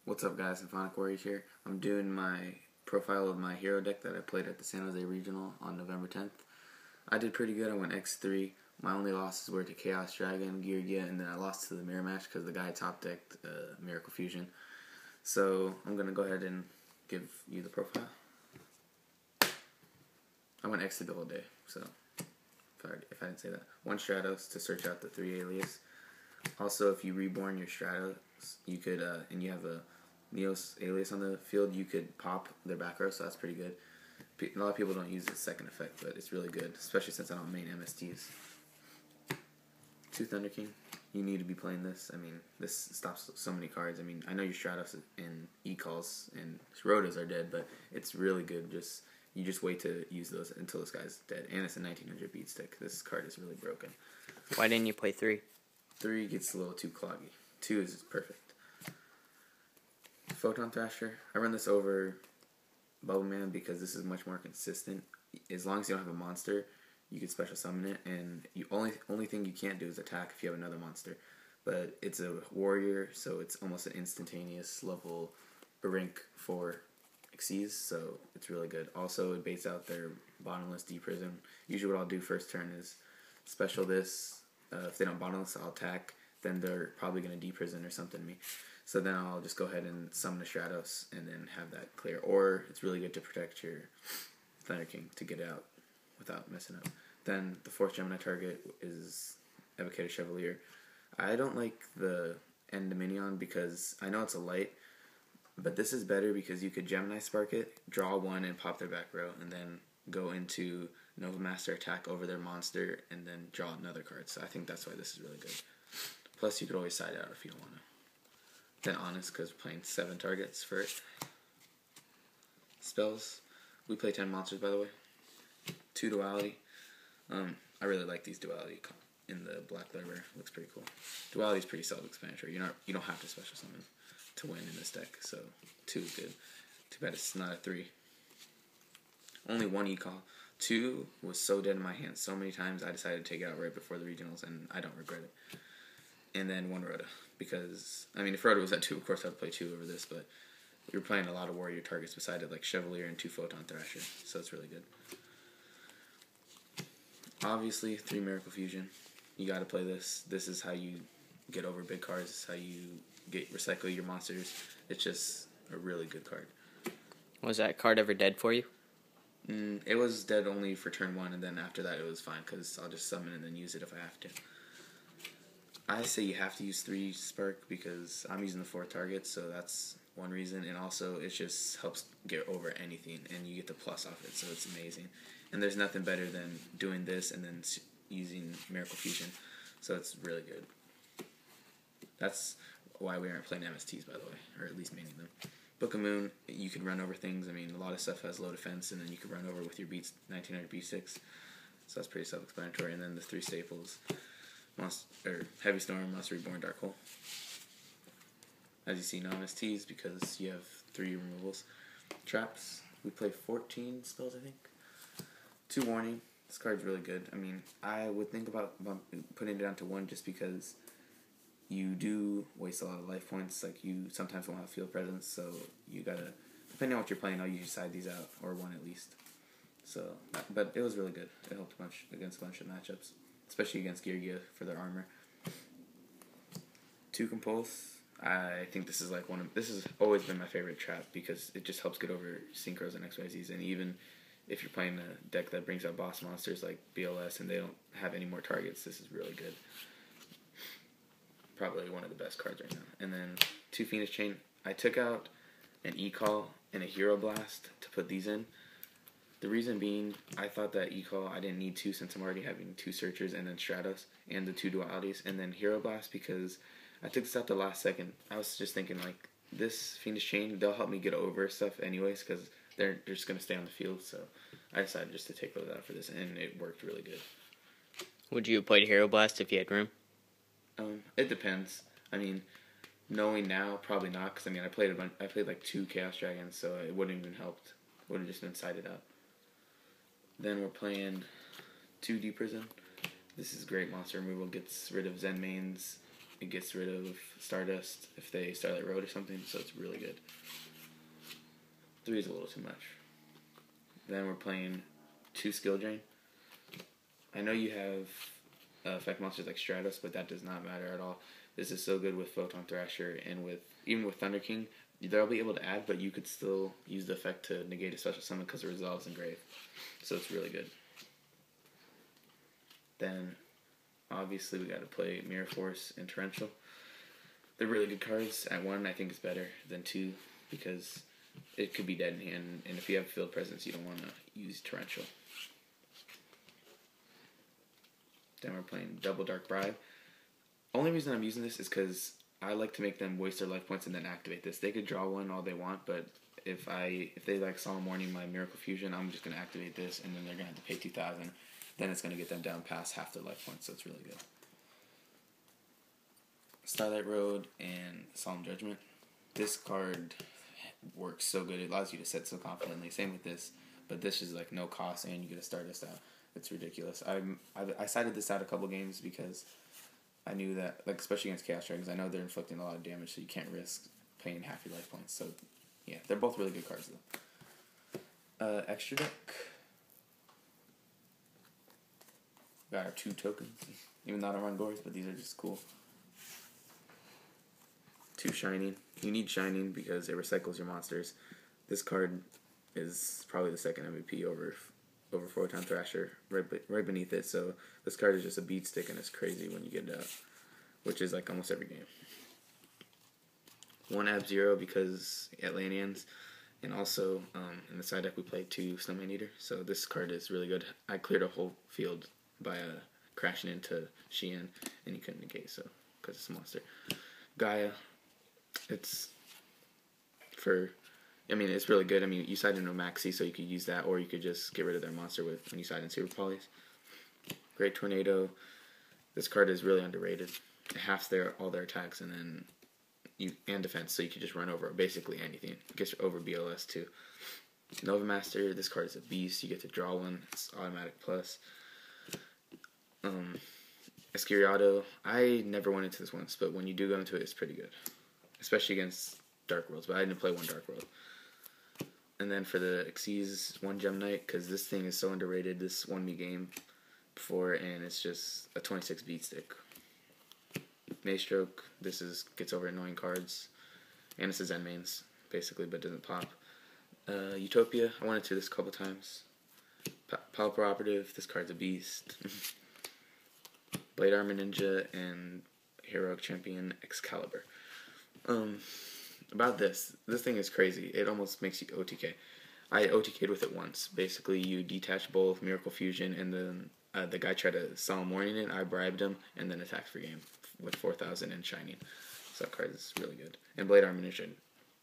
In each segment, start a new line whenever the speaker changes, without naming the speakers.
What's up, guys? TheSymphonicWarriors here. I'm doing my profile of my hero deck that I played at the San Jose Regional on November 10th. I did pretty good. I went X3. My only losses were to Chaos Dragon, Geargia, and then I lost to the mirror match because the guy top decked Miracle Fusion. So I'm going to go ahead and give you the profile. I went X3 the whole day, so if I didn't say that. 1 Stratos to search out the 3 alias. Also, if you reborn your Stratos, you could, and you have a Neos alias on the field, you could pop their back row, so that's pretty good. A lot of people don't use the second effect, but it's really good, especially since I don't main MSTs. 2 Thunder King, you need to be playing this. I mean, this stops so many cards. I mean, I know your Stratos and E-Calls and Rotas are dead, but it's really good. You just wait to use those until this guy's dead. And it's a 1900 beat stick. This card is really broken.
Why didn't you play 3?
3 gets a little too cloggy. 2 is perfect. Photon Thrasher. I run this over Bubble Man because this is much more consistent. As long as you don't have a monster, you can special summon it, and you only thing you can't do is attack if you have another monster. But it's a warrior, so it's almost an instantaneous level rank 4 Xyz, so it's really good. Also, it baits out their bottomless D-Prison. Usually what I'll do first turn is special this. If they don't bottomless, I'll attack. Then they're probably going to D-Prison or something to me. So then I'll just go ahead and summon a Stratos and then have that clear. Or it's really good to protect your Thunder King to get out without messing up. Then the 4th Gemini target is Evocator Chevalier. I don't like the Endominion because I know it's a light, but this is better because you could Gemini Spark it, draw 1 and pop their back row, and then go into Nova Master attack over their monster and then draw another card. So I think that's why this is really good. Plus you could always side out if you don't want to. Then Honest, because we're playing 7 targets for it. Spells. We play 10 monsters, by the way. 2 Duality. I really like these Duality in the Black Library. Looks pretty cool. Duality is pretty self-explanatory. You don't have to special summon to win in this deck, so 2 is good. Too bad it's not a 3. Only 1 E-Call. 2 was so dead in my hands so many times I decided to take it out right before the regionals, and I don't regret it. And then 1 Rota, because, I mean, if Rota was at 2, of course I'd play 2 over this, but we were playing a lot of warrior targets beside it, like Chevalier and 2 Photon Thrasher, so it's really good. Obviously, 3 Miracle Fusion. You gotta play this. This is how you get over big cards. This is how you recycle your monsters. It's just a really good card.
Was that card ever dead for you?
It was dead only for turn 1, and then after that it was fine, because I'll just summon and then use it if I have to. I say you have to use 3 Spark because I'm using the 4th target, so that's one reason, and also it just helps get over anything, and you get the plus off it, so it's amazing. And there's nothing better than doing this and then using Miracle Fusion, so it's really good. That's why we aren't playing MSTs, by the way, or at least maining them. Book of Moon, you can run over things. I mean, a lot of stuff has low defense, and then you can run over with your 1900 B6, so that's pretty self-explanatory. And then the 3 staples. Heavy Storm, Monster Reborn, Dark Hole. As you see, no MSTs because you have 3 removals. Traps, we play 14 spells, I think. 2 Warning, this card's really good. I mean, I would think about putting it down to 1 just because you do waste a lot of life points. Like, you sometimes won't have field presence, so you gotta, depending on what you're playing, I'll usually side these out, or 1 at least. So, but it was really good. It helped a bunch against a bunch of matchups, especially against Geargia for their armor. 2 Compulse. I think this is like this has always been my favorite trap because it just helps get over Synchros and XYZs, and even if you're playing a deck that brings out boss monsters like BLS and they don't have any more targets, this is really good. Probably one of the best cards right now. And then 2 Phoenix Chain. I took out an E-Call and a Hero Blast to put these in. The reason being, I thought that E-Call, I didn't need 2 since I'm already having 2 Searchers and then Stratos and the 2 Dualities. And then Hero Blast because I took this out the last second. I was just thinking, like, this Phoenix Chain, they'll help me get over stuff anyways because they're just going to stay on the field. So I decided just to take those out for this, and it worked really good.
Would you have played Hero Blast if you had room?
It depends. I mean, knowing now, probably not, because I mean, I played like 2 Chaos Dragons, so it wouldn't even helped. Would have just been sided out. Then we're playing 2 D Prison. This is great monster removal. Gets rid of Zen mains, It gets rid of Stardust if they Starlight Road or something, so it's really good. 3 is a little too much. Then we're playing 2 Skill Drain. I know you have effect monsters like Stratos, but that does not matter at all. This is so good with Photon Thrasher and even with Thunder King. They'll be able to add, but you could still use the effect to negate a special summon because it resolves in Grave. So it's really good. Then, obviously, we got to play Mirror Force and Torrential. They're really good cards. At 1, I think it's better than 2 because it could be dead in hand, and if you have Field Presence, you don't want to use Torrential. Then we're playing Double Dark Bribe. Only reason I'm using this is because I like to make them waste their life points and then activate this. They could draw one all they want, but if they like Solemn Warning my Miracle Fusion, I'm just gonna activate this, and then they're gonna have to pay 2,000. Then it's gonna get them down past half their life points, so it's really good. Starlight Road and Solemn Judgment. This card works so good. It allows you to set so confidently. Same with this, but this is like no cost, and you get to start this out. It's ridiculous. I sided this out a couple games because I knew that, like, especially against Chaos Dragons, I know they're inflicting a lot of damage, so you can't risk paying half your life points. So, yeah, they're both really good cards, though. Extra deck. Got our 2 tokens, even though I don't run Gores, but these are just cool. 2 Shining. You need Shining because it recycles your monsters. This card is probably the second MVP over Photon Thrasher, right beneath it. So this card is just a beat stick, and it's crazy when you get it out, which is like almost every game. 1 Ab-Zero because Atlanteans, and also in the side deck we played 2 Snowman Eater. So this card is really good. I cleared a whole field by crashing into Xian, and you couldn't negate, so because it's a monster. Gaia, it's really good. I mean, you side into a Maxi, so you could use that, or you could just get rid of their monster when you side in Super Polys. Great Tornado. This card is really underrated. It halves all their attacks and defense, so you could just run over basically anything. It gets over BLS too. Nova Master. This card is a beast. You get to draw one. It's automatic plus. Escuriado. I never went into this once, but when you do go into it, it's pretty good, especially against Dark Worlds. But I didn't play 1 Dark World. And then for the Xyz, 1 Gem Knight, because this thing is so underrated. This won me game before, and it's just a 26 beat stick. Maystroke, gets over annoying cards, and it's a Zen mains, basically, but doesn't pop. Utopia, I went into this a couple times. Power Operative, this card's a beast. Blade Armor Ninja, and Heroic Champion Excalibur. About this thing is crazy. It almost makes you OTK. I OTK'd with it once. Basically, you detach both Miracle Fusion, and then the guy tried to Solemn Warning it. I bribed him, and then attacked for game with 4,000 and Shining. So that card is really good. And Blade Armor Ninja,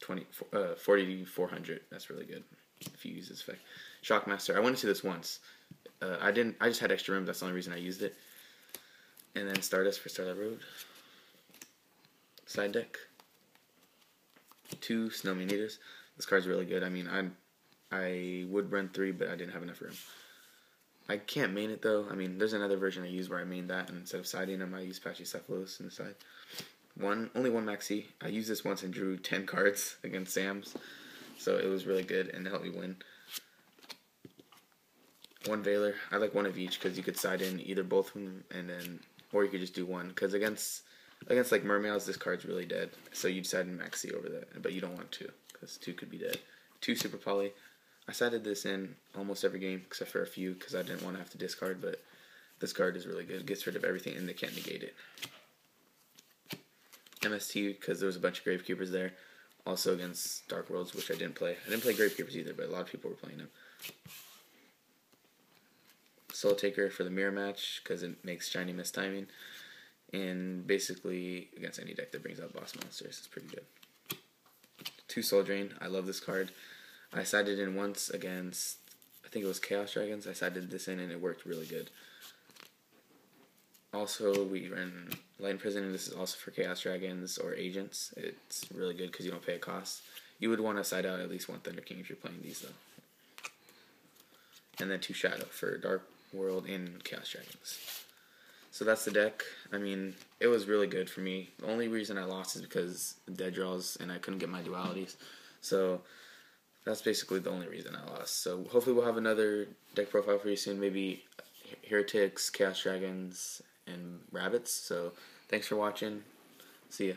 40,400. That's really good if you use this effect. Shockmaster. I went into this once. I just had extra room. That's the only reason I used it. And then Stardust for Starlight Road. Side deck. 2 Snowman Eaters. This card's really good. I mean, I would run 3, but I didn't have enough room. I can't main it, though. I mean, there's another version I use where I main that, and instead of siding them, I use Pachycephalosis in the side. Only 1 Maxi. I used this once and drew 10 cards against Sam's, so it was really good, and it helped me win. 1 Veiler. I like 1 of each, because you could side in either both of them, or you could just do 1, because against like Mermails, this card's really dead, so you'd side in Maxi over that, but you don't want 2, because 2 could be dead. 2 Super Poly. I sided this in almost every game, except for a few, because I didn't want to have to discard, but this card is really good. It gets rid of everything, and they can't negate it. MST, because there was a bunch of Gravekeepers there, also against Dark Worlds, which I didn't play. I didn't play Gravekeepers either, but a lot of people were playing them. Soul Taker for the mirror match, because it makes shiny miss timing. And basically, against any deck that brings out boss monsters, it's pretty good. 2 Soul Drain. I love this card. I sided in once against, I think it was Chaos Dragons. I sided this in, and it worked really good. Also, we ran Light Prison, and this is also for Chaos Dragons or Agents. It's really good because you don't pay a cost. You would want to side out at least 1 Thunder King if you're playing these, though. And then 2 Shadow for Dark World and Chaos Dragons. So that's the deck. I mean, it was really good for me. The only reason I lost is because of dead draws and I couldn't get my dualities. So that's basically the only reason I lost. So hopefully we'll have another deck profile for you soon. Maybe Heretics, Chaos Dragons, and Rabbits. So thanks for watching. See ya.